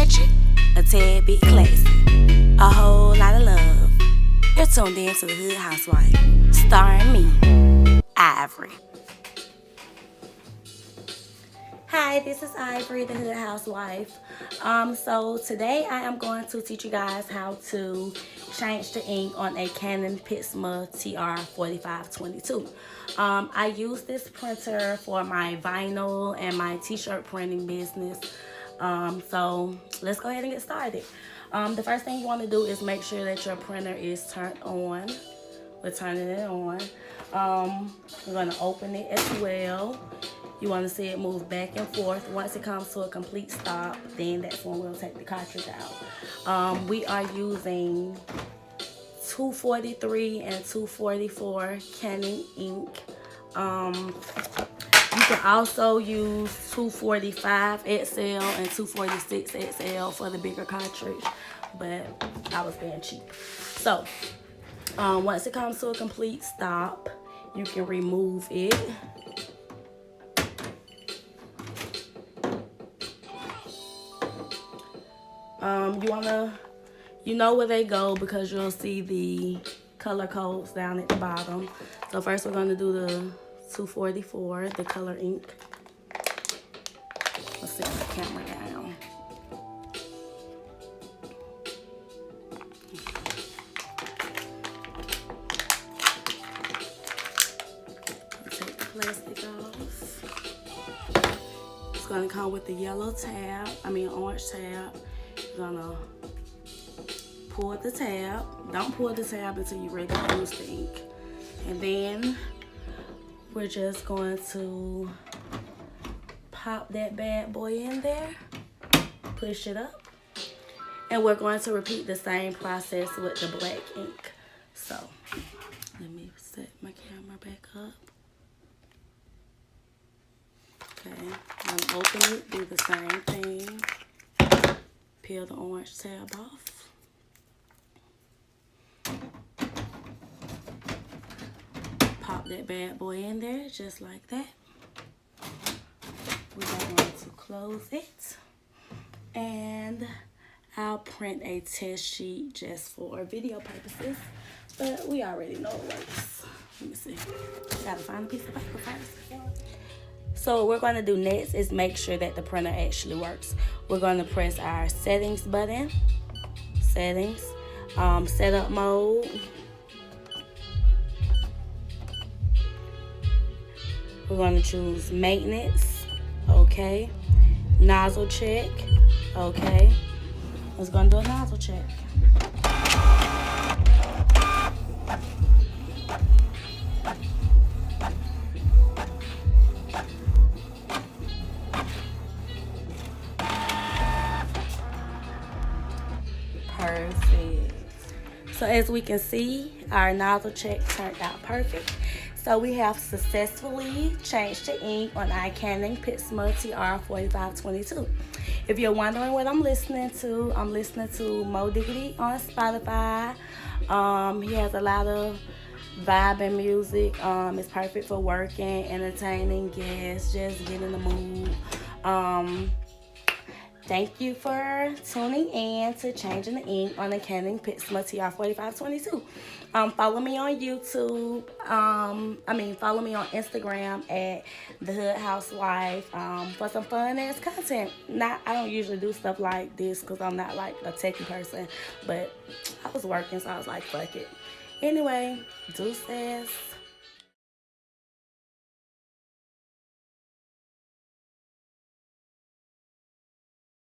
ratchet, a tad bit classy, a whole lot of love. You're tuned in to the Hood Housewife, starring me, Ivory. Hi, this is Ivory, the Hood Housewife. So today I am going to teach you guys how to change the ink on a Canon Pixma TR4522. I use this printer for my vinyl and my t-shirt printing business. So let's go ahead and get started. The first thing you want to do is make sure that your printer is turned on. We're turning it on. We're going to open it as well. You want to see it move back and forth. Once it comes to a complete stop, then that's when we'll take the cartridge out. We are using 243 and 244 Canon ink. You can also use 245 XL and 246 XL for the bigger cartridge, but I was being cheap. So once it comes to a complete stop, you can remove it. You know where they go because you'll see the color codes down at the bottom. So first we're going to do the 244, the color ink. Let's set the camera down. Take the plastic off. It's going to come with the yellow tab, orange tab. You're gonna pull the tab. Don't pull the tab until you're ready to use the ink. And then we're just going to pop that bad boy in there, push it up, and we're going to repeat the same process with the black ink. So let me set my camera back up. Okay, I'm gonna open it, do the same thing. Peel the orange tab off. Pop that bad boy in there just like that. We are going to close it. And I'll print a test sheet just for video purposes. But we already know it works. Let me see. Gotta find a piece of paper first. So what we're going to do next is make sure that the printer actually works. We're going to press our settings button. Settings. Setup mode. We're going to choose maintenance. Okay. Nozzle check. Okay. Let's go and do a nozzle check. Perfect. So as we can see, our nozzle check turned out perfect. So we have successfully changed the ink on our Canon Pixma TR4522. If you're wondering what I'm listening to, I'm listening to Mo Diggity on Spotify. He has a lot of vibing music. It's perfect for working, entertaining guests, just getting in the mood. Thank you for tuning in to Changing the Ink on the Canon Pixma TR4522. Follow me on YouTube. Follow me on Instagram at The Hood Housewife for some fun-ass content. I don't usually do stuff like this because I'm not like a techie person, but I was working, so I was like, fuck it. Anyway, deuces.